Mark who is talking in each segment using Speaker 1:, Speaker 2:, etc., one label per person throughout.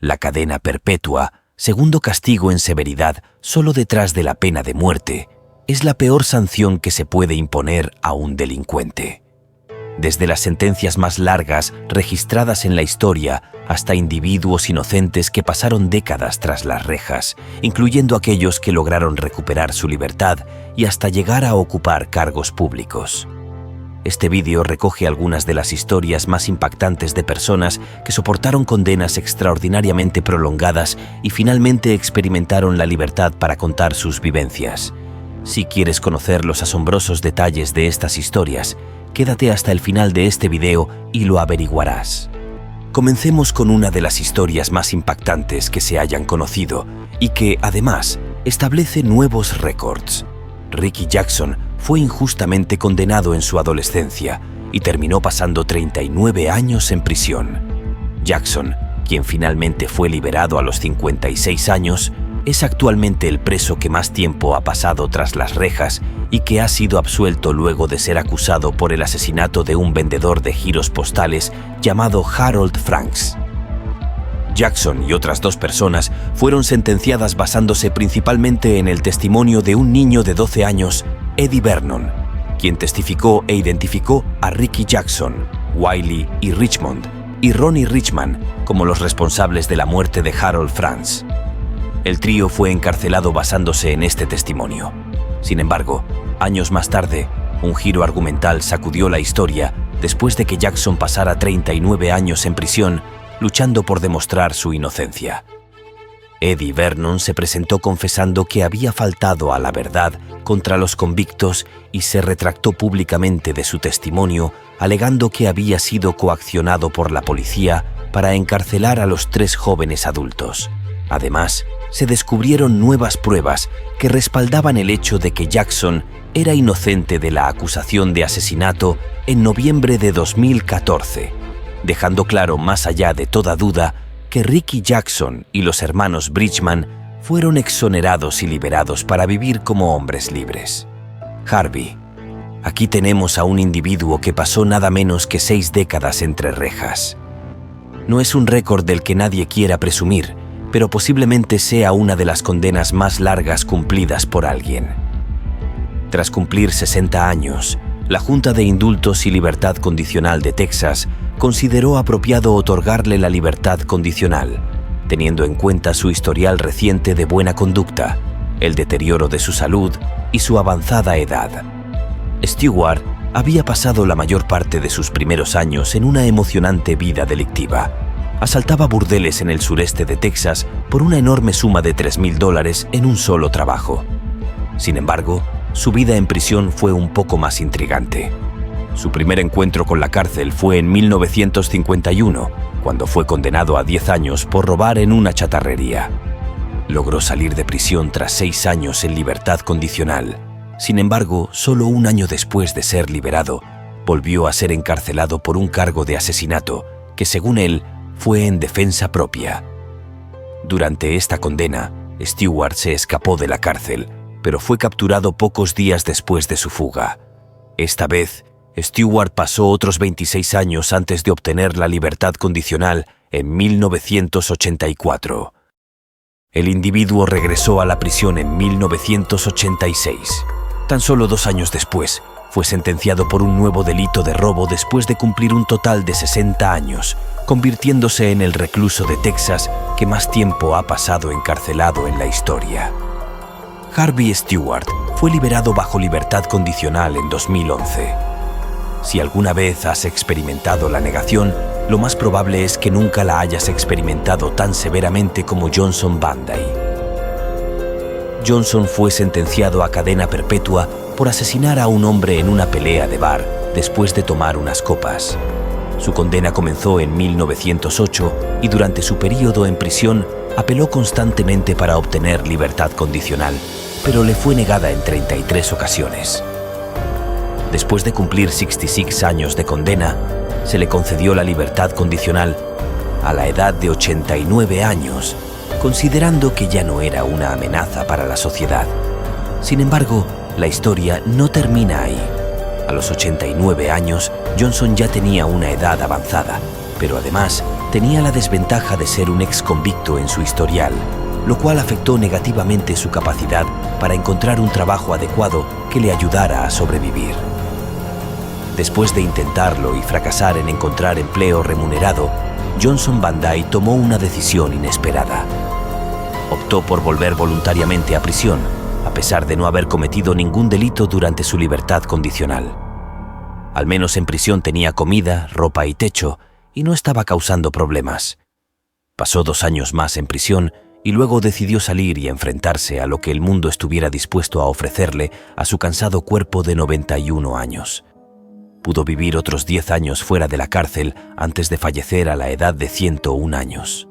Speaker 1: La cadena perpetua, segundo castigo en severidad solo detrás de la pena de muerte, es la peor sanción que se puede imponer a un delincuente. Desde las sentencias más largas registradas en la historia hasta individuos inocentes que pasaron décadas tras las rejas, incluyendo aquellos que lograron recuperar su libertad y hasta llegar a ocupar cargos públicos. Este vídeo recoge algunas de las historias más impactantes de personas que soportaron condenas extraordinariamente prolongadas y finalmente experimentaron la libertad para contar sus vivencias. Si quieres conocer los asombrosos detalles de estas historias, quédate hasta el final de este video y lo averiguarás. Comencemos con una de las historias más impactantes que se hayan conocido y que, además, establece nuevos récords. Ricky Jackson fue injustamente condenado en su adolescencia y terminó pasando 39 años en prisión. Jackson, quien finalmente fue liberado a los 56 años, es actualmente el preso que más tiempo ha pasado tras las rejas y que ha sido absuelto luego de ser acusado por el asesinato de un vendedor de giros postales llamado Harold Franks. Jackson y otras 2 personas fueron sentenciadas basándose principalmente en el testimonio de un niño de 12 años, Eddie Vernon, quien testificó e identificó a Ricky Jackson, Wiley y Richmond, y Ronnie Richman como los responsables de la muerte de Harold Franks. El trío fue encarcelado basándose en este testimonio. Sin embargo, años más tarde, un giro argumental sacudió la historia después de que Jackson pasara 39 años en prisión luchando por demostrar su inocencia. Eddie Vernon se presentó confesando que había faltado a la verdad contra los convictos y se retractó públicamente de su testimonio, alegando que había sido coaccionado por la policía para encarcelar a los 3 jóvenes adultos. Además, se descubrieron nuevas pruebas que respaldaban el hecho de que Jackson era inocente de la acusación de asesinato en noviembre de 2014, dejando claro más allá de toda duda que Ricky Jackson y los hermanos Bridgman fueron exonerados y liberados para vivir como hombres libres. Harvey. Aquí tenemos a un individuo que pasó nada menos que 6 décadas entre rejas. No es un récord del que nadie quiera presumir, pero posiblemente sea una de las condenas más largas cumplidas por alguien. Tras cumplir 60 años, la Junta de Indultos y Libertad Condicional de Texas consideró apropiado otorgarle la libertad condicional, teniendo en cuenta su historial reciente de buena conducta, el deterioro de su salud y su avanzada edad. Stewart había pasado la mayor parte de sus primeros años en una emocionante vida delictiva. Asaltaba burdeles en el sureste de Texas por una enorme suma de $3,000 en un solo trabajo. Sin embargo, su vida en prisión fue un poco más intrigante. Su primer encuentro con la cárcel fue en 1951, cuando fue condenado a 10 años por robar en una chatarrería. Logró salir de prisión tras 6 años en libertad condicional. Sin embargo, solo un año después de ser liberado, volvió a ser encarcelado por un cargo de asesinato que, según él, fue en defensa propia. Durante esta condena, Stewart se escapó de la cárcel, pero fue capturado pocos días después de su fuga. Esta vez, Stewart pasó otros 26 años antes de obtener la libertad condicional en 1984. El individuo regresó a la prisión en 1986. Tan solo 2 años después, fue sentenciado por un nuevo delito de robo después de cumplir un total de 60 años, convirtiéndose en el recluso de Texas que más tiempo ha pasado encarcelado en la historia. Harvey Stewart fue liberado bajo libertad condicional en 2011. Si alguna vez has experimentado la negación, lo más probable es que nunca la hayas experimentado tan severamente como Johnson Banday. Johnson fue sentenciado a cadena perpetua por asesinar a un hombre en una pelea de bar después de tomar unas copas. Su condena comenzó en 1908 y durante su período en prisión apeló constantemente para obtener libertad condicional, pero le fue negada en 33 ocasiones. Después de cumplir 66 años de condena, se le concedió la libertad condicional a la edad de 89 años, considerando que ya no era una amenaza para la sociedad. Sin embargo, la historia no termina ahí. A los 89 años, Johnson ya tenía una edad avanzada, pero además tenía la desventaja de ser un ex convicto en su historial, lo cual afectó negativamente su capacidad para encontrar un trabajo adecuado que le ayudara a sobrevivir. Después de intentarlo y fracasar en encontrar empleo remunerado, Johnson Van Dyke tomó una decisión inesperada. Optó por volver voluntariamente a prisión, a pesar de no haber cometido ningún delito durante su libertad condicional. Al menos en prisión tenía comida, ropa y techo, y no estaba causando problemas. Pasó 2 años más en prisión y luego decidió salir y enfrentarse a lo que el mundo estuviera dispuesto a ofrecerle a su cansado cuerpo de 91 años. Pudo vivir otros 10 años fuera de la cárcel antes de fallecer a la edad de 101 años.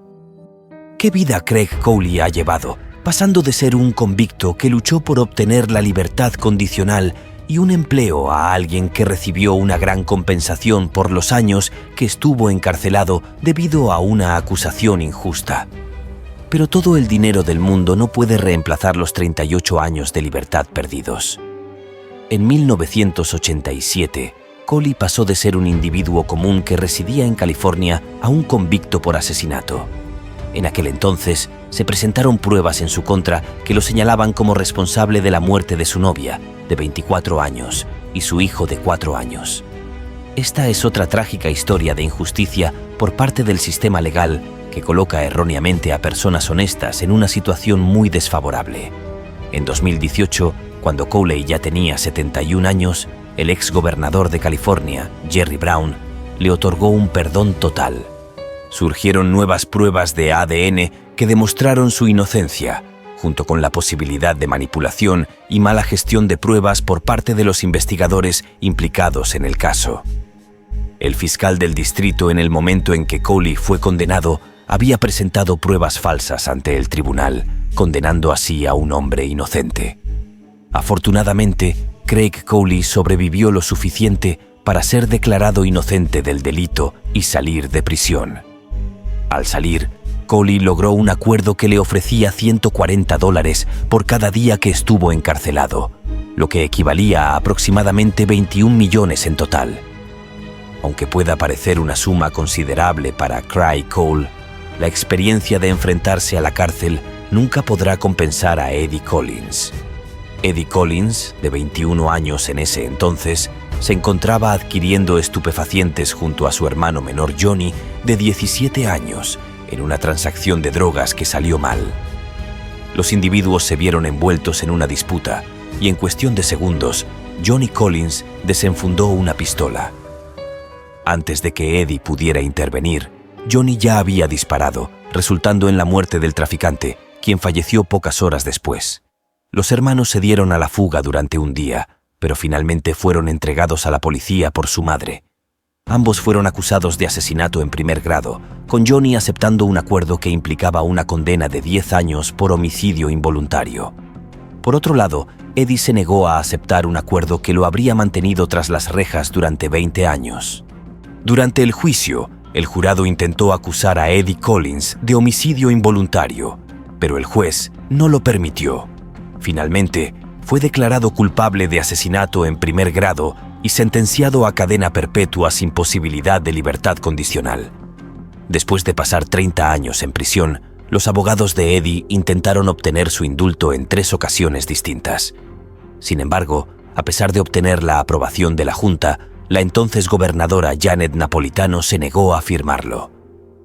Speaker 1: ¿Qué vida Craig Cowley ha llevado, pasando de ser un convicto que luchó por obtener la libertad condicional y un empleo a alguien que recibió una gran compensación por los años que estuvo encarcelado debido a una acusación injusta? Pero todo el dinero del mundo no puede reemplazar los 38 años de libertad perdidos. En 1987, Cowley pasó de ser un individuo común que residía en California a un convicto por asesinato. En aquel entonces, se presentaron pruebas en su contra que lo señalaban como responsable de la muerte de su novia, de 24 años, y su hijo de 4 años. Esta es otra trágica historia de injusticia por parte del sistema legal que coloca erróneamente a personas honestas en una situación muy desfavorable. En 2018, cuando Cowley ya tenía 71 años, el ex gobernador de California, Jerry Brown, le otorgó un perdón total. Surgieron nuevas pruebas de ADN que demostraron su inocencia, junto con la posibilidad de manipulación y mala gestión de pruebas por parte de los investigadores implicados en el caso. El fiscal del distrito, en el momento en que Cowley fue condenado, había presentado pruebas falsas ante el tribunal, condenando así a un hombre inocente. Afortunadamente, Craig Cowley sobrevivió lo suficiente para ser declarado inocente del delito y salir de prisión. Al salir, Cowley logró un acuerdo que le ofrecía $140 por cada día que estuvo encarcelado, lo que equivalía a aproximadamente 21 millones en total. Aunque pueda parecer una suma considerable para Craig Cowley, la experiencia de enfrentarse a la cárcel nunca podrá compensar a Eddie Collins. Eddie Collins, de 21 años en ese entonces, se encontraba adquiriendo estupefacientes junto a su hermano menor Johnny, de 17 años, en una transacción de drogas que salió mal. Los individuos se vieron envueltos en una disputa y en cuestión de segundos, Johnny Collins desenfundó una pistola. Antes de que Eddie pudiera intervenir, Johnny ya había disparado, resultando en la muerte del traficante, quien falleció pocas horas después. Los hermanos se dieron a la fuga durante un día, pero finalmente fueron entregados a la policía por su madre. Ambos fueron acusados de asesinato en primer grado, con Johnny aceptando un acuerdo que implicaba una condena de 10 años por homicidio involuntario. Por otro lado, Eddie se negó a aceptar un acuerdo que lo habría mantenido tras las rejas durante 20 años. Durante el juicio, el jurado intentó acusar a Eddie Collins de homicidio involuntario, pero el juez no lo permitió. Finalmente, fue declarado culpable de asesinato en primer grado y sentenciado a cadena perpetua sin posibilidad de libertad condicional. Después de pasar 30 años en prisión, los abogados de Eddie intentaron obtener su indulto en 3 ocasiones distintas. Sin embargo, a pesar de obtener la aprobación de la Junta, la entonces gobernadora Janet Napolitano se negó a firmarlo.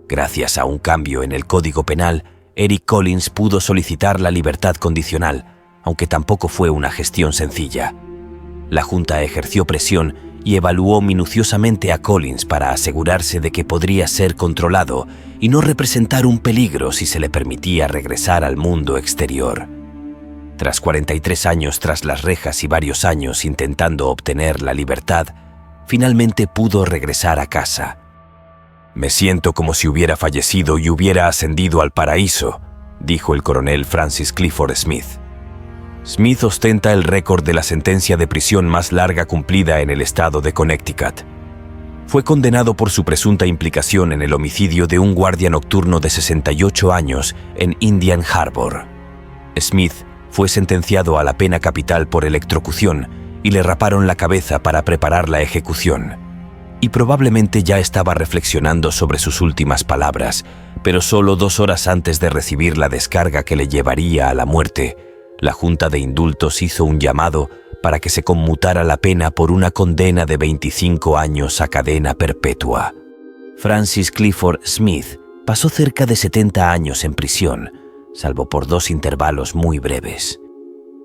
Speaker 1: Gracias a un cambio en el Código Penal, Eric Collins pudo solicitar la libertad condicional, aunque tampoco fue una gestión sencilla. La Junta ejerció presión y evaluó minuciosamente a Collins para asegurarse de que podría ser controlado y no representar un peligro si se le permitía regresar al mundo exterior. Tras 43 años tras las rejas y varios años intentando obtener la libertad, finalmente pudo regresar a casa. «Me siento como si hubiera fallecido y hubiera ascendido al paraíso», dijo el coronel Francis Clifford Smith. Smith ostenta el récord de la sentencia de prisión más larga cumplida en el estado de Connecticut. Fue condenado por su presunta implicación en el homicidio de un guardia nocturno de 68 años en Indian Harbor. Smith fue sentenciado a la pena capital por electrocución y le raparon la cabeza para preparar la ejecución. y probablemente ya estaba reflexionando sobre sus últimas palabras, pero solo 2 horas antes de recibir la descarga que le llevaría a la muerte, la Junta de Indultos hizo un llamado para que se conmutara la pena por una condena de 25 años a cadena perpetua. Francis Clifford Smith pasó cerca de 70 años en prisión, salvo por 2 intervalos muy breves.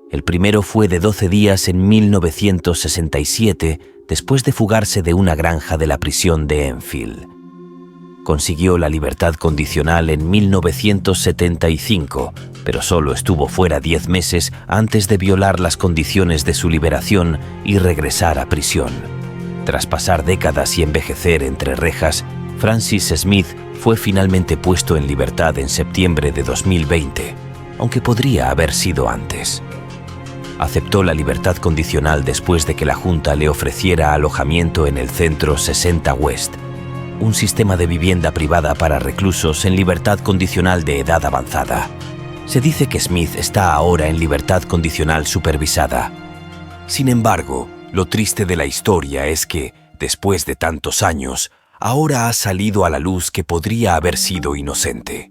Speaker 1: El primero fue de 12 días en 1967, después de fugarse de una granja de la prisión de Enfield. Consiguió la libertad condicional en 1975, pero solo estuvo fuera 10 meses antes de violar las condiciones de su liberación y regresar a prisión. Tras pasar décadas y envejecer entre rejas, Francis Smith fue finalmente puesto en libertad en septiembre de 2020, aunque podría haber sido antes. Aceptó la libertad condicional después de que la Junta le ofreciera alojamiento en el Centro 60 West, un sistema de vivienda privada para reclusos en libertad condicional de edad avanzada. Se dice que Smith está ahora en libertad condicional supervisada. Sin embargo, lo triste de la historia es que, después de tantos años, ahora ha salido a la luz que podría haber sido inocente.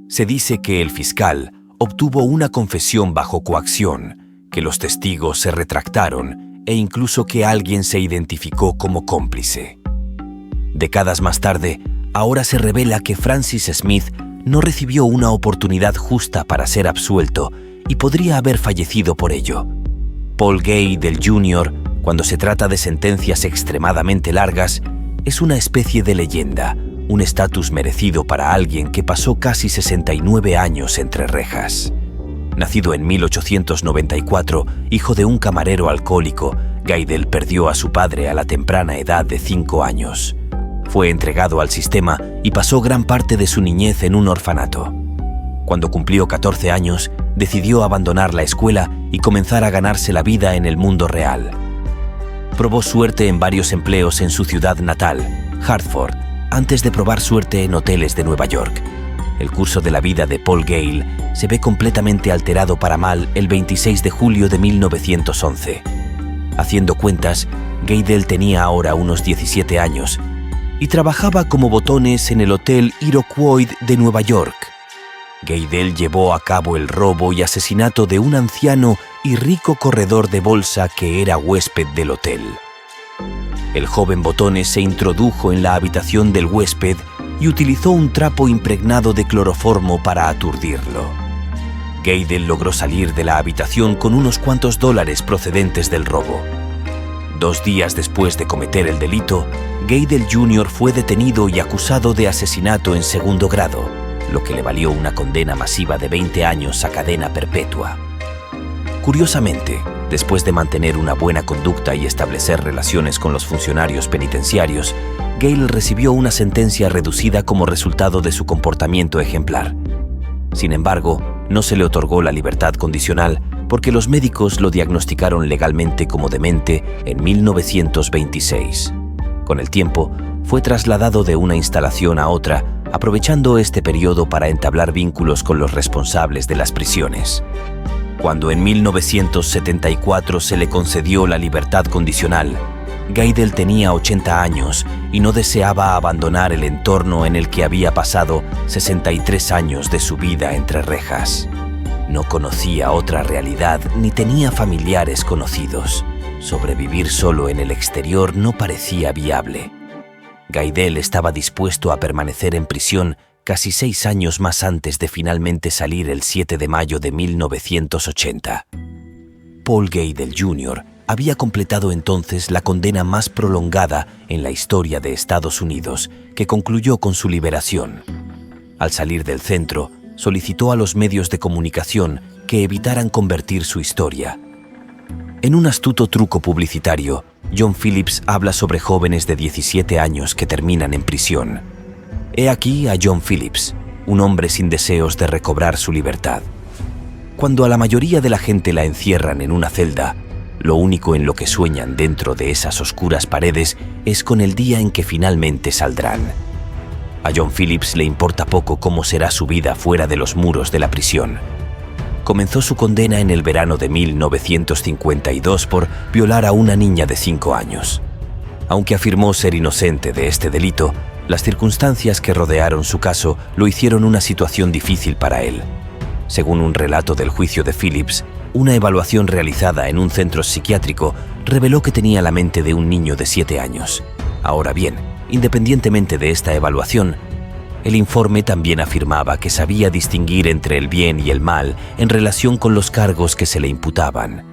Speaker 1: Se dice que el fiscal obtuvo una confesión bajo coacción, que los testigos se retractaron e incluso que alguien se identificó como cómplice. Décadas más tarde, ahora se revela que Francis Smith no recibió una oportunidad justa para ser absuelto y podría haber fallecido por ello. Paul Gaydel Jr., cuando se trata de sentencias extremadamente largas, es una especie de leyenda, un estatus merecido para alguien que pasó casi 69 años entre rejas. Nacido en 1894, hijo de un camarero alcohólico, Gaydel perdió a su padre a la temprana edad de 5 años. Fue entregado al sistema y pasó gran parte de su niñez en un orfanato. Cuando cumplió 14 años, decidió abandonar la escuela y comenzar a ganarse la vida en el mundo real. Probó suerte en varios empleos en su ciudad natal, Hartford, antes de probar suerte en hoteles de Nueva York. El curso de la vida de Paul Gaydel se ve completamente alterado para mal el 26 de julio de 1911. Haciendo cuentas, Gaydel tenía ahora unos 17 años y trabajaba como botones en el Hotel Iroquois de Nueva York. Gaydel llevó a cabo el robo y asesinato de un anciano y rico corredor de bolsa que era huésped del hotel. El joven botones se introdujo en la habitación del huésped y utilizó un trapo impregnado de cloroformo para aturdirlo. Gaydel logró salir de la habitación con unos cuantos dólares procedentes del robo. 2 días después de cometer el delito, Gaydel Jr. fue detenido y acusado de asesinato en segundo grado, lo que le valió una condena masiva de 20 años a cadena perpetua. Curiosamente, después de mantener una buena conducta y establecer relaciones con los funcionarios penitenciarios, Gaydel recibió una sentencia reducida como resultado de su comportamiento ejemplar. Sin embargo, no se le otorgó la libertad condicional porque los médicos lo diagnosticaron legalmente como demente en 1926. Con el tiempo, fue trasladado de una instalación a otra, aprovechando este periodo para entablar vínculos con los responsables de las prisiones. Cuando en 1974 se le concedió la libertad condicional, Gaydel tenía 80 años y no deseaba abandonar el entorno en el que había pasado 63 años de su vida entre rejas. No conocía otra realidad ni tenía familiares conocidos. Sobrevivir solo en el exterior no parecía viable. Gaydel estaba dispuesto a permanecer en prisión casi 6 años más antes de finalmente salir el 7 de mayo de 1980. Paul Gaydel Jr. había completado entonces la condena más prolongada en la historia de Estados Unidos, que concluyó con su liberación. Al salir del centro, solicitó a los medios de comunicación que evitaran convertir su historia. En un astuto truco publicitario, John Phillips habla sobre jóvenes de 17 años que terminan en prisión. He aquí a John Phillips, un hombre sin deseos de recobrar su libertad. Cuando a la mayoría de la gente la encierran en una celda, lo único en lo que sueñan dentro de esas oscuras paredes es con el día en que finalmente saldrán. A John Phillips le importa poco cómo será su vida fuera de los muros de la prisión. Comenzó su condena en el verano de 1952 por violar a una niña de 5 años. Aunque afirmó ser inocente de este delito, las circunstancias que rodearon su caso lo hicieron una situación difícil para él. Según un relato del juicio de Phillips, una evaluación realizada en un centro psiquiátrico reveló que tenía la mente de un niño de 7 años. Ahora bien, independientemente de esta evaluación, el informe también afirmaba que sabía distinguir entre el bien y el mal en relación con los cargos que se le imputaban.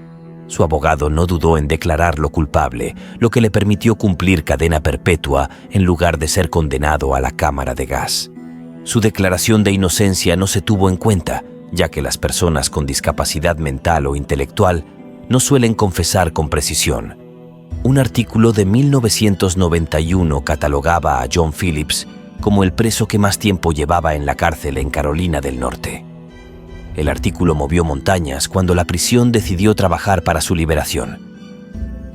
Speaker 1: Su abogado no dudó en declararlo culpable, lo que le permitió cumplir cadena perpetua en lugar de ser condenado a la cámara de gas. Su declaración de inocencia no se tuvo en cuenta, ya que las personas con discapacidad mental o intelectual no suelen confesar con precisión. Un artículo de 1991 catalogaba a John Phillips como el preso que más tiempo llevaba en la cárcel en Carolina del Norte. El artículo movió montañas cuando la prisión decidió trabajar para su liberación.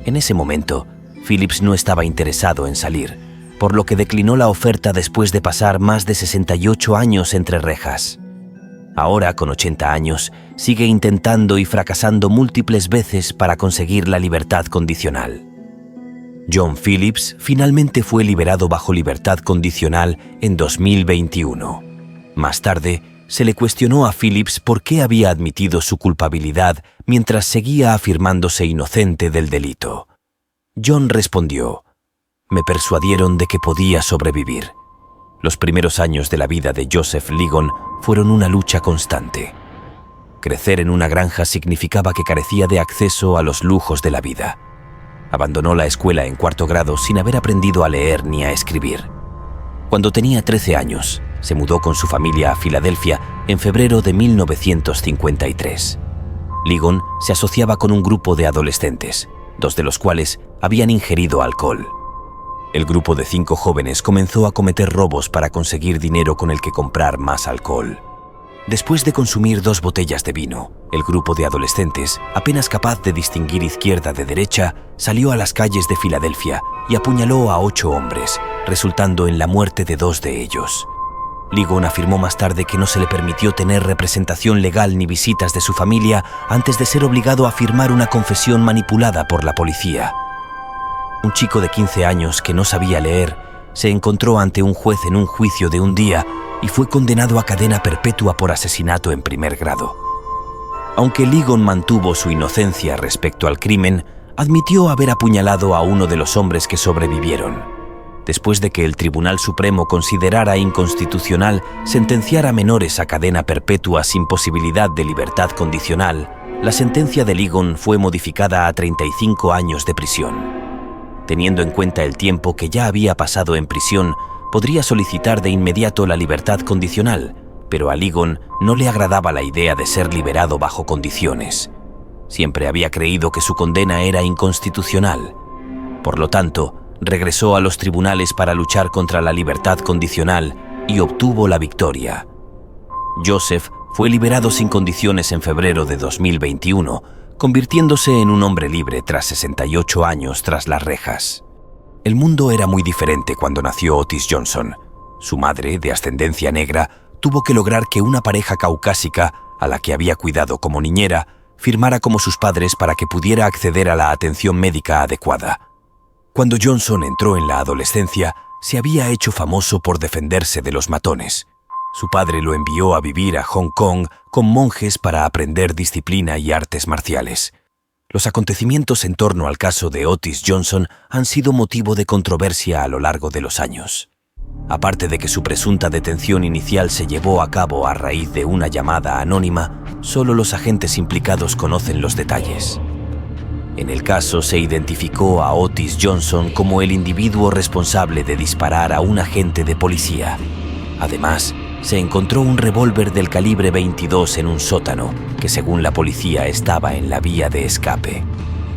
Speaker 1: En ese momento, Phillips no estaba interesado en salir, por lo que declinó la oferta después de pasar más de 68 años entre rejas. Ahora, con 80 años, sigue intentando y fracasando múltiples veces para conseguir la libertad condicional. John Phillips finalmente fue liberado bajo libertad condicional en 2021. Más tarde, se le cuestionó a Phillips por qué había admitido su culpabilidad mientras seguía afirmándose inocente del delito. John respondió: «Me persuadieron de que podía sobrevivir». Los primeros años de la vida de Joseph Ligon fueron una lucha constante. Crecer en una granja significaba que carecía de acceso a los lujos de la vida. Abandonó la escuela en 4º grado sin haber aprendido a leer ni a escribir. Cuando tenía 13 años, se mudó con su familia a Filadelfia en febrero de 1953. Ligon se asociaba con un grupo de adolescentes, 2 de los cuales habían ingerido alcohol. El grupo de 5 jóvenes comenzó a cometer robos para conseguir dinero con el que comprar más alcohol. Después de consumir 2 botellas de vino, el grupo de adolescentes, apenas capaz de distinguir izquierda de derecha, salió a las calles de Filadelfia y apuñaló a 8 hombres, resultando en la muerte de 2 de ellos. Ligon afirmó más tarde que no se le permitió tener representación legal ni visitas de su familia antes de ser obligado a firmar una confesión manipulada por la policía. Un chico de 15 años que no sabía leer se encontró ante un juez en un juicio de un día y fue condenado a cadena perpetua por asesinato en 1er grado. Aunque Ligon mantuvo su inocencia respecto al crimen, admitió haber apuñalado a uno de los hombres que sobrevivieron. Después de que el Tribunal Supremo considerara inconstitucional sentenciar a menores a cadena perpetua sin posibilidad de libertad condicional, la sentencia de Ligon fue modificada a 35 años de prisión. Teniendo en cuenta el tiempo que ya había pasado en prisión, podría solicitar de inmediato la libertad condicional, pero a Ligon no le agradaba la idea de ser liberado bajo condiciones. Siempre había creído que su condena era inconstitucional. Por lo tanto, regresó a los tribunales para luchar contra la libertad condicional y obtuvo la victoria. Joseph fue liberado sin condiciones en febrero de 2021, convirtiéndose en un hombre libre tras 68 años tras las rejas. El mundo era muy diferente cuando nació Otis Johnson. Su madre, de ascendencia negra, tuvo que lograr que una pareja caucásica, a la que había cuidado como niñera, firmara como sus padres para que pudiera acceder a la atención médica adecuada. Cuando Johnson entró en la adolescencia, se había hecho famoso por defenderse de los matones. Su padre lo envió a vivir a Hong Kong con monjes para aprender disciplina y artes marciales. Los acontecimientos en torno al caso de Otis Johnson han sido motivo de controversia a lo largo de los años. Aparte de que su presunta detención inicial se llevó a cabo a raíz de una llamada anónima, solo los agentes implicados conocen los detalles. En el caso se identificó a Otis Johnson como el individuo responsable de disparar a un agente de policía. Además, se encontró un revólver del calibre 22 en un sótano, que según la policía estaba en la vía de escape.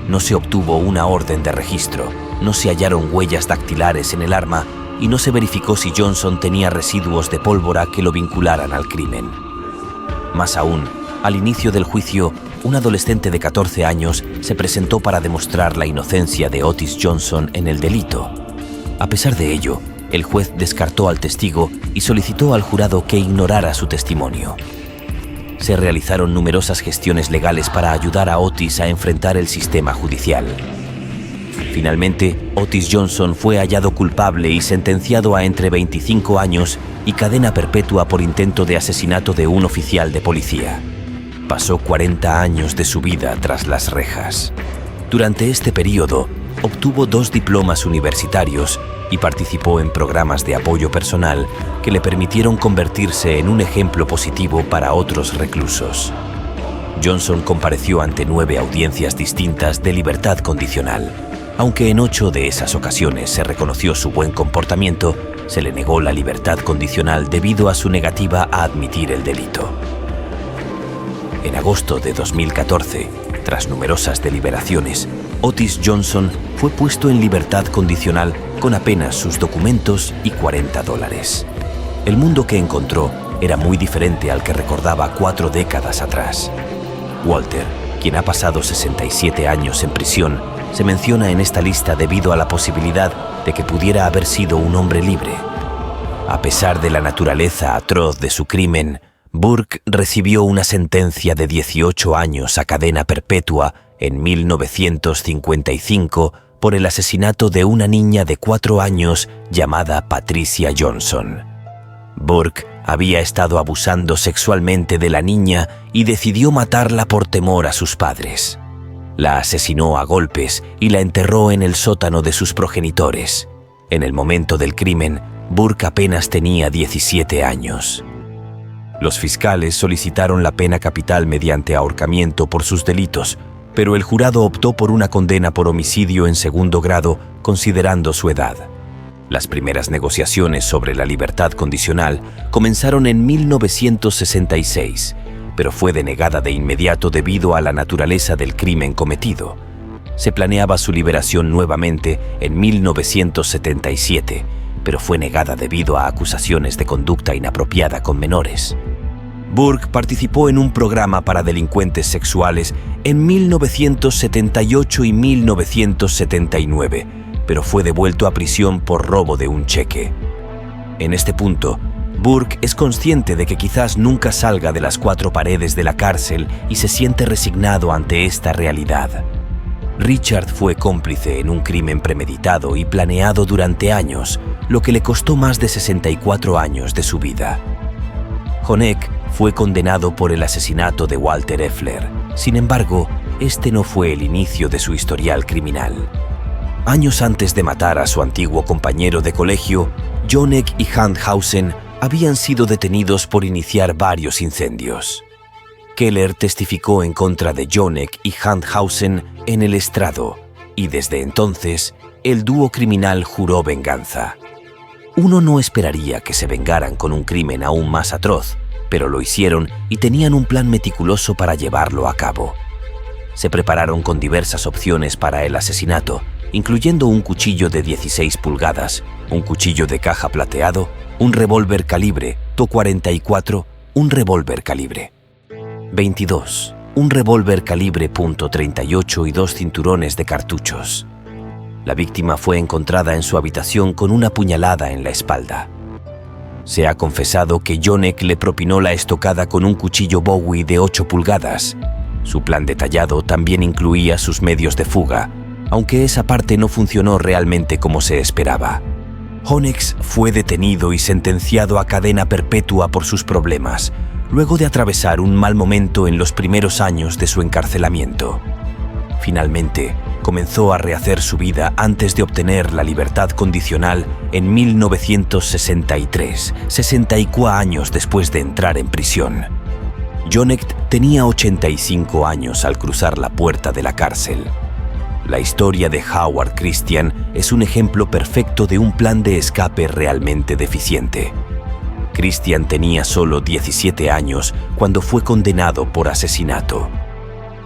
Speaker 1: No se obtuvo una orden de registro, no se hallaron huellas dactilares en el arma y no se verificó si Johnson tenía residuos de pólvora que lo vincularan al crimen. Más aún, al inicio del juicio, un adolescente de 14 años se presentó para demostrar la inocencia de Otis Johnson en el delito. A pesar de ello, el juez descartó al testigo y solicitó al jurado que ignorara su testimonio. Se realizaron numerosas gestiones legales para ayudar a Otis a enfrentar el sistema judicial. Finalmente, Otis Johnson fue hallado culpable y sentenciado a entre 25 años y cadena perpetua por intento de asesinato de un oficial de policía. Pasó 40 años de su vida tras las rejas. Durante este periodo, obtuvo 2 diplomas universitarios y participó en programas de apoyo personal que le permitieron convertirse en un ejemplo positivo para otros reclusos. Johnson compareció ante 9 audiencias distintas de libertad condicional. Aunque en 8 de esas ocasiones se reconoció su buen comportamiento, se le negó la libertad condicional debido a su negativa a admitir el delito. En agosto de 2014, tras numerosas deliberaciones, Otis Johnson fue puesto en libertad condicional con apenas sus documentos y $40. El mundo que encontró era muy diferente al que recordaba 4 décadas atrás. Walter, quien ha pasado 67 años en prisión, se menciona en esta lista debido a la posibilidad de que pudiera haber sido un hombre libre. A pesar de la naturaleza atroz de su crimen, Burke recibió una sentencia de 18 años a cadena perpetua en 1955 por el asesinato de una niña de 4 años llamada Patricia Johnson. Burke había estado abusando sexualmente de la niña y decidió matarla por temor a sus padres. La asesinó a golpes y la enterró en el sótano de sus progenitores. En el momento del crimen, Burke apenas tenía 17 años. Los fiscales solicitaron la pena capital mediante ahorcamiento por sus delitos, pero el jurado optó por una condena por homicidio en segundo grado, considerando su edad. Las primeras negociaciones sobre la libertad condicional comenzaron en 1966, pero fue denegada de inmediato debido a la naturaleza del crimen cometido. Se planeaba su liberación nuevamente en 1977, pero fue negada debido a acusaciones de conducta inapropiada con menores. Burke participó en un programa para delincuentes sexuales en 1978 y 1979, pero fue devuelto a prisión por robo de un cheque. En este punto, Burke es consciente de que quizás nunca salga de las 4 paredes de la cárcel y se siente resignado ante esta realidad. Richard fue cómplice en un crimen premeditado y planeado durante años, lo que le costó más de 64 años de su vida. Honeck fue condenado por el asesinato de Walter Effler. Sin embargo, este no fue el inicio de su historial criminal. Años antes de matar a su antiguo compañero de colegio, Joneck y Handhausen habían sido detenidos por iniciar varios incendios. Keller testificó en contra de Joneck y Handhausen en el estrado, y desde entonces, el dúo criminal juró venganza. Uno no esperaría que se vengaran con un crimen aún más atroz, pero lo hicieron y tenían un plan meticuloso para llevarlo a cabo. Se prepararon con diversas opciones para el asesinato, incluyendo un cuchillo de 16 pulgadas, un cuchillo de caja plateado, un revólver calibre .44, un revólver calibre .22, un revólver calibre .38 y 2 cinturones de cartuchos. La víctima fue encontrada en su habitación con una puñalada en la espalda. Se ha confesado que Joneck le propinó la estocada con un cuchillo Bowie de 8 pulgadas. Su plan detallado también incluía sus medios de fuga, aunque esa parte no funcionó realmente como se esperaba. Honeck fue detenido y sentenciado a cadena perpetua por sus problemas, luego de atravesar un mal momento en los primeros años de su encarcelamiento. Finalmente, comenzó a rehacer su vida antes de obtener la libertad condicional en 1963, 64 años después de entrar en prisión. Joneck tenía 85 años al cruzar la puerta de la cárcel. La historia de Howard Christian es un ejemplo perfecto de un plan de escape realmente deficiente. Christian tenía solo 17 años cuando fue condenado por asesinato.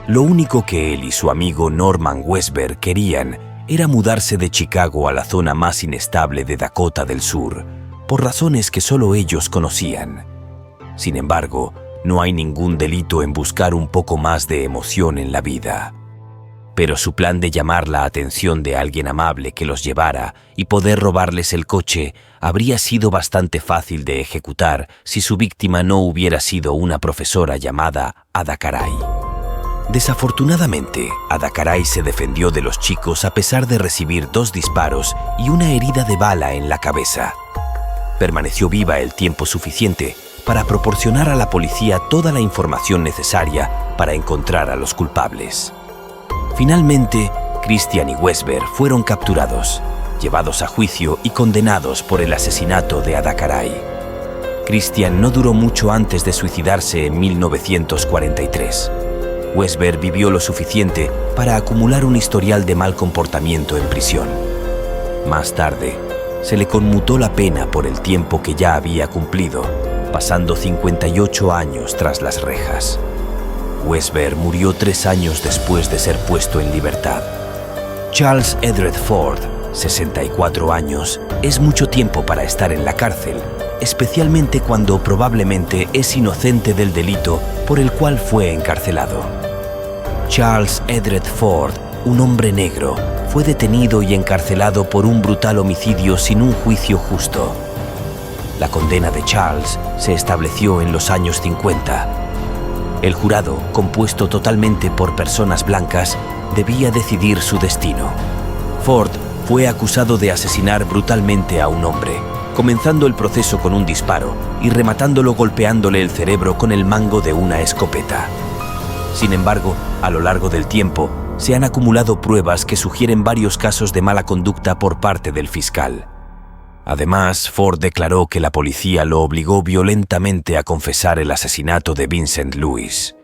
Speaker 1: Lo único que él y su amigo Norman Westberg querían era mudarse de Chicago a la zona más inestable de Dakota del Sur, por razones que solo ellos conocían. Sin embargo, no hay ningún delito en buscar un poco más de emoción en la vida. Pero su plan de llamar la atención de alguien amable que los llevara y poder robarles el coche habría sido bastante fácil de ejecutar si su víctima no hubiera sido una profesora llamada Ada Caray. Desafortunadamente, Adhakaray se defendió de los chicos a pesar de recibir 2 disparos y una herida de bala en la cabeza. Permaneció viva el tiempo suficiente para proporcionar a la policía toda la información necesaria para encontrar a los culpables. Finalmente, Christian y Westberg fueron capturados, llevados a juicio y condenados por el asesinato de Adhakaray. Christian no duró mucho antes de suicidarse en 1943. Westberg vivió lo suficiente para acumular un historial de mal comportamiento en prisión. Más tarde, se le conmutó la pena por el tiempo que ya había cumplido, pasando 58 años tras las rejas. Westberg murió 3 años después de ser puesto en libertad. Charles Edred Ford, 64 años, es mucho tiempo para estar en la cárcel, especialmente cuando probablemente es inocente del delito por el cual fue encarcelado. Charles Edred Ford, un hombre negro, fue detenido y encarcelado por un brutal homicidio sin un juicio justo. La condena de Charles se estableció en los años 50. El jurado, compuesto totalmente por personas blancas, debía decidir su destino. Ford fue acusado de asesinar brutalmente a un hombre, comenzando el proceso con un disparo y rematándolo golpeándole el cerebro con el mango de una escopeta. Sin embargo, a lo largo del tiempo, se han acumulado pruebas que sugieren varios casos de mala conducta por parte del fiscal. Además, Ford declaró que la policía lo obligó violentamente a confesar el asesinato de Vincent Lewis.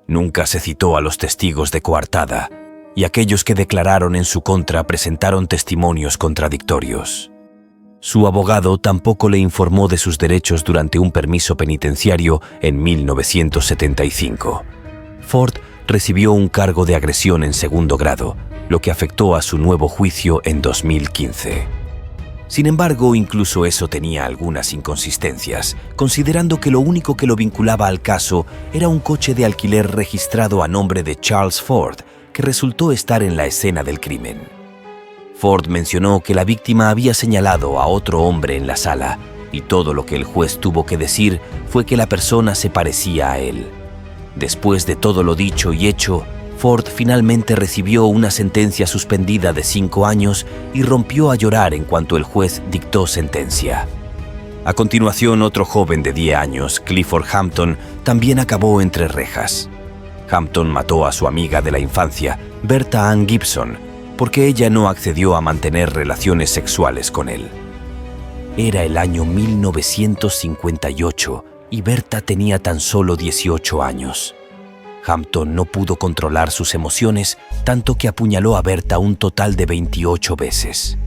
Speaker 1: Nunca se citó a los testigos de coartada, y aquellos que declararon en su contra presentaron testimonios contradictorios. Su abogado tampoco le informó de sus derechos durante un permiso penitenciario en 1975. Ford recibió un cargo de agresión en segundo grado, lo que afectó a su nuevo juicio en 2015. Sin embargo, incluso eso tenía algunas inconsistencias, considerando que lo único que lo vinculaba al caso era un coche de alquiler registrado a nombre de Charles Ford, que resultó estar en la escena del crimen. Ford mencionó que la víctima había señalado a otro hombre en la sala, y todo lo que el juez tuvo que decir fue que la persona se parecía a él. Después de todo lo dicho y hecho, Ford finalmente recibió una sentencia suspendida de 5 años y rompió a llorar en cuanto el juez dictó sentencia. A continuación, otro joven de 10 años, Clifford Hampton, también acabó entre rejas. Hampton mató a su amiga de la infancia, Bertha Ann Gibson, porque ella no accedió a mantener relaciones sexuales con él. Era el año 1958 y Bertha tenía tan solo 18 años. Hampton no pudo controlar sus emociones, tanto que apuñaló a Bertha un total de 28 veces.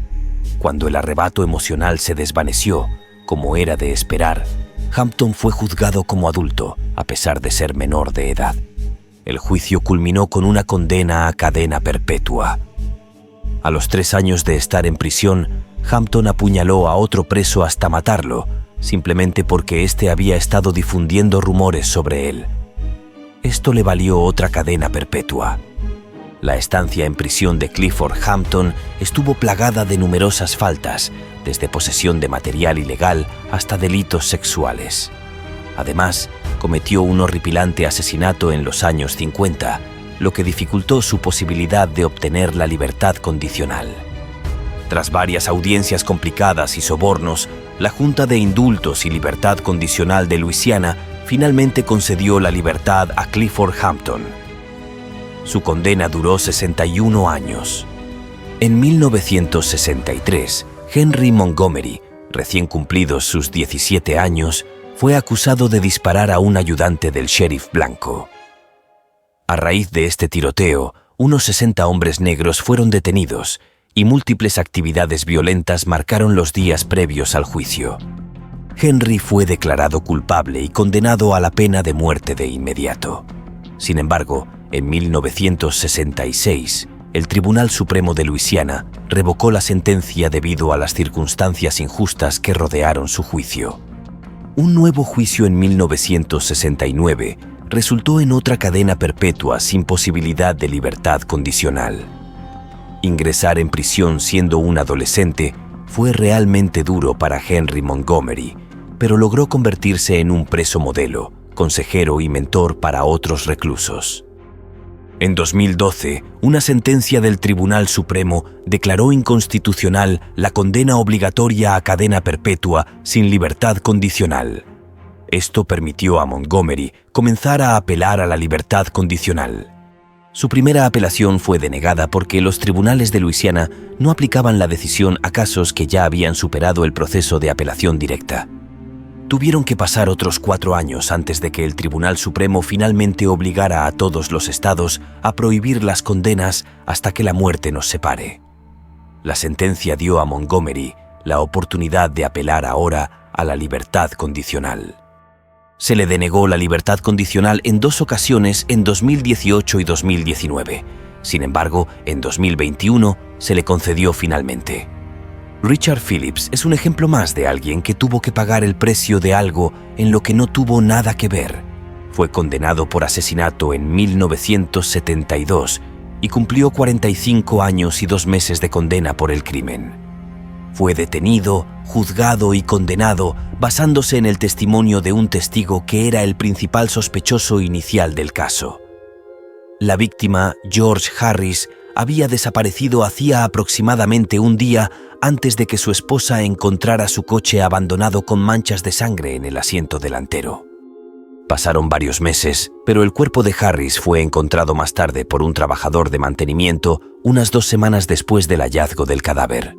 Speaker 1: Cuando el arrebato emocional se desvaneció, como era de esperar, Hampton fue juzgado como adulto, a pesar de ser menor de edad. El juicio culminó con una condena a cadena perpetua. A los 3 años de estar en prisión, Hampton apuñaló a otro preso hasta matarlo, simplemente porque éste había estado difundiendo rumores sobre él. Esto le valió otra cadena perpetua. La estancia en prisión de Clifford Hampton estuvo plagada de numerosas faltas, desde posesión de material ilegal hasta delitos sexuales. Además, cometió un horripilante asesinato en los años 50, lo que dificultó su posibilidad de obtener la libertad condicional. Tras varias audiencias complicadas y sobornos, la Junta de Indultos y Libertad Condicional de Luisiana finalmente concedió la libertad a Clifford Hampton. Su condena duró 61 años. En 1963, Henry Montgomery, recién cumplidos sus 17 años, fue acusado de disparar a un ayudante del sheriff blanco. A raíz de este tiroteo, unos 60 hombres negros fueron detenidos y múltiples actividades violentas marcaron los días previos al juicio. Henry fue declarado culpable y condenado a la pena de muerte de inmediato. Sin embargo, en 1966, el Tribunal Supremo de Luisiana revocó la sentencia debido a las circunstancias injustas que rodearon su juicio. Un nuevo juicio en 1969 resultó en otra cadena perpetua sin posibilidad de libertad condicional. Ingresar en prisión siendo un adolescente fue realmente duro para Henry Montgomery, pero logró convertirse en un preso modelo, consejero y mentor para otros reclusos. En 2012, una sentencia del Tribunal Supremo declaró inconstitucional la condena obligatoria a cadena perpetua sin libertad condicional. Esto permitió a Montgomery comenzar a apelar a la libertad condicional. Su primera apelación fue denegada porque los tribunales de Luisiana no aplicaban la decisión a casos que ya habían superado el proceso de apelación directa. Tuvieron que pasar otros 4 años antes de que el Tribunal Supremo finalmente obligara a todos los estados a prohibir las condenas hasta que la muerte nos separe. La sentencia dio a Montgomery la oportunidad de apelar ahora a la libertad condicional. Se le denegó la libertad condicional en 2 ocasiones en 2018 y 2019. Sin embargo, en 2021 se le concedió finalmente. Richard Phillips es un ejemplo más de alguien que tuvo que pagar el precio de algo en lo que no tuvo nada que ver. Fue condenado por asesinato en 1972 y cumplió 45 años y 2 meses de condena por el crimen. Fue detenido, juzgado y condenado basándose en el testimonio de un testigo que era el principal sospechoso inicial del caso. La víctima, George Harris, había desaparecido hacía aproximadamente un día antes de que su esposa encontrara su coche abandonado con manchas de sangre en el asiento delantero. Pasaron varios meses, pero el cuerpo de Harris fue encontrado más tarde por un trabajador de mantenimiento unas 2 semanas después del hallazgo del cadáver.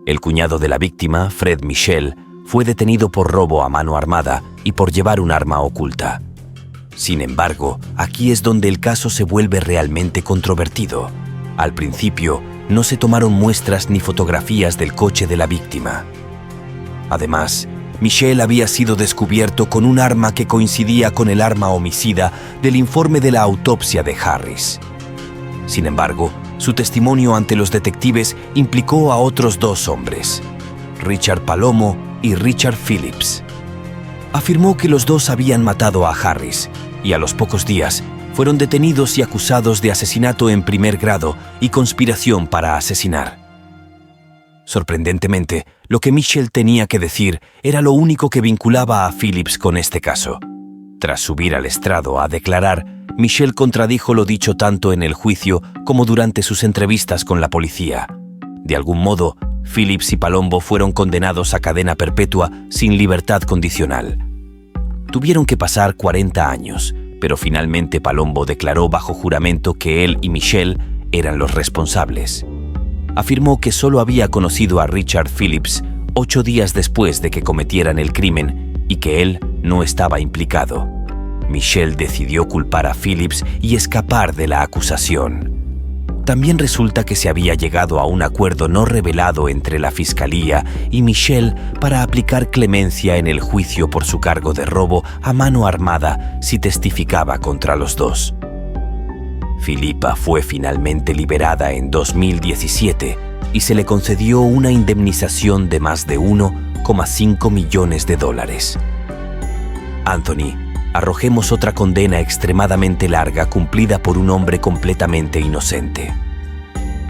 Speaker 1: El cuñado de la víctima, Fred Michel, fue detenido por robo a mano armada y por llevar un arma oculta. Sin embargo, aquí es donde el caso se vuelve realmente controvertido. Al principio, no se tomaron muestras ni fotografías del coche de la víctima. Además, Michel había sido descubierto con un arma que coincidía con el arma homicida del informe de la autopsia de Harris. Sin embargo, su testimonio ante los detectives implicó a otros 2 hombres, Richard Palomo y Richard Phillips. Afirmó que los 2 habían matado a Harris y a los pocos días fueron detenidos y acusados de asesinato en primer grado y conspiración para asesinar. Sorprendentemente, lo que Michel tenía que decir era lo único que vinculaba a Phillips con este caso. Tras subir al estrado a declarar, Michel contradijo lo dicho tanto en el juicio como durante sus entrevistas con la policía. De algún modo, Phillips y Palombo fueron condenados a cadena perpetua sin libertad condicional. Tuvieron que pasar 40 años, pero finalmente Palombo declaró bajo juramento que él y Michel eran los responsables. Afirmó que solo había conocido a Richard Phillips 8 días después de que cometieran el crimen y que él no estaba implicado. Michel decidió culpar a Phillips y escapar de la acusación. También resulta que se había llegado a un acuerdo no revelado entre la Fiscalía y Michel para aplicar clemencia en el juicio por su cargo de robo a mano armada si testificaba contra los 2. Philippa fue finalmente liberada en 2017 y se le concedió una indemnización de más de $1,5 millones. Anthony, arrojemos otra condena extremadamente larga cumplida por un hombre completamente inocente.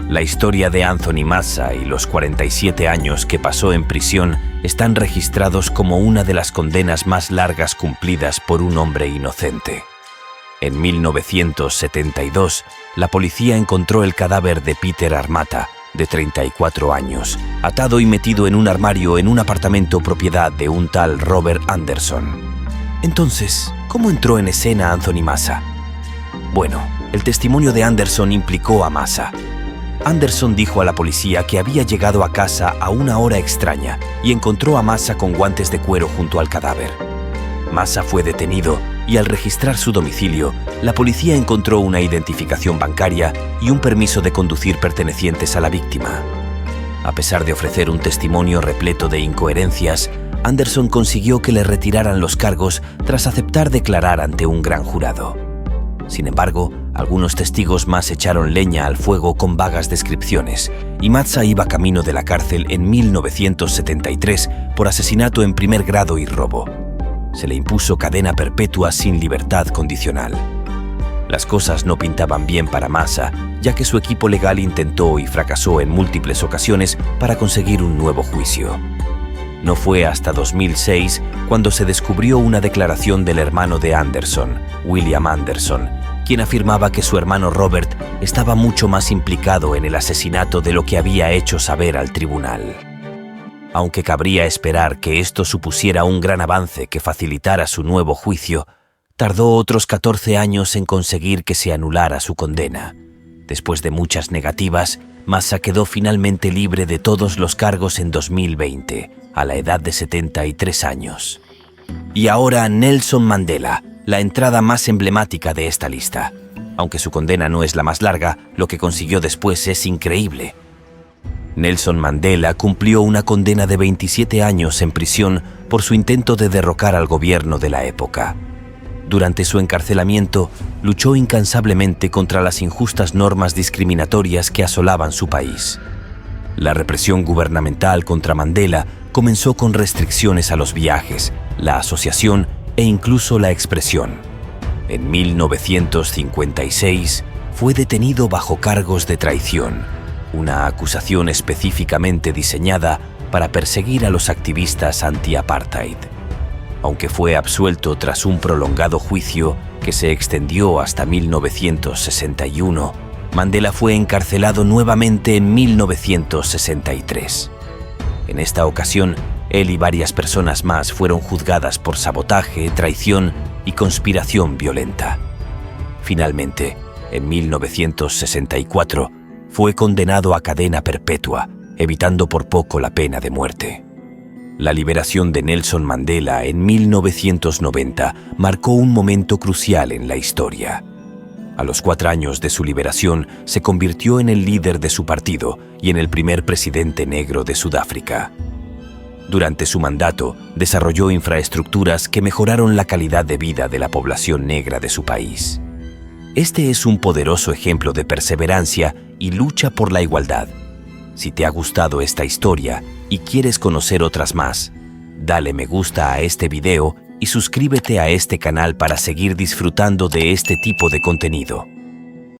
Speaker 1: La historia de Anthony Mazza y los 47 años que pasó en prisión están registrados como una de las condenas más largas cumplidas por un hombre inocente. En 1972, la policía encontró el cadáver de Peter Armata, de 34 años, atado y metido en un armario en un apartamento propiedad de un tal Robert Anderson. Entonces, ¿cómo entró en escena Anthony Mazza? Bueno, el testimonio de Anderson implicó a Mazza. Anderson dijo a la policía que había llegado a casa a una hora extraña y encontró a Mazza con guantes de cuero junto al cadáver. Mazza fue detenido y al registrar su domicilio, la policía encontró una identificación bancaria y un permiso de conducir pertenecientes a la víctima. A pesar de ofrecer un testimonio repleto de incoherencias, Anderson consiguió que le retiraran los cargos tras aceptar declarar ante un gran jurado. Sin embargo, algunos testigos más echaron leña al fuego con vagas descripciones, y Mazza iba camino de la cárcel en 1973 por asesinato en primer grado y robo. Se le impuso cadena perpetua sin libertad condicional. Las cosas no pintaban bien para Mazza, ya que su equipo legal intentó y fracasó en múltiples ocasiones para conseguir un nuevo juicio. No fue hasta 2006 cuando se descubrió una declaración del hermano de Anderson, William Anderson, quien afirmaba que su hermano Robert estaba mucho más implicado en el asesinato de lo que había hecho saber al tribunal. Aunque cabría esperar que esto supusiera un gran avance que facilitara su nuevo juicio, tardó otros 14 años en conseguir que se anulara su condena. Después de muchas negativas, Massa quedó finalmente libre de todos los cargos en 2020, a la edad de 73 años. Y ahora Nelson Mandela, la entrada más emblemática de esta lista. Aunque su condena no es la más larga, lo que consiguió después es increíble. Nelson Mandela cumplió una condena de 27 años en prisión por su intento de derrocar al gobierno de la época. Durante su encarcelamiento, luchó incansablemente contra las injustas normas discriminatorias que asolaban su país. La represión gubernamental contra Mandela comenzó con restricciones a los viajes, la asociación e incluso la expresión. En 1956 fue detenido bajo cargos de traición, una acusación específicamente diseñada para perseguir a los activistas anti-apartheid. Aunque fue absuelto tras un prolongado juicio que se extendió hasta 1961, Mandela fue encarcelado nuevamente en 1963. En esta ocasión, él y varias personas más fueron juzgadas por sabotaje, traición y conspiración violenta. Finalmente, en 1964, fue condenado a cadena perpetua, evitando por poco la pena de muerte. La liberación de Nelson Mandela en 1990 marcó un momento crucial en la historia. A los 4 años de su liberación, se convirtió en el líder de su partido y en el primer presidente negro de Sudáfrica. Durante su mandato, desarrolló infraestructuras que mejoraron la calidad de vida de la población negra de su país. Este es un poderoso ejemplo de perseverancia y lucha por la igualdad. Si te ha gustado esta historia y quieres conocer otras más, dale me gusta a este video y suscríbete a este canal para seguir disfrutando de este tipo de contenido.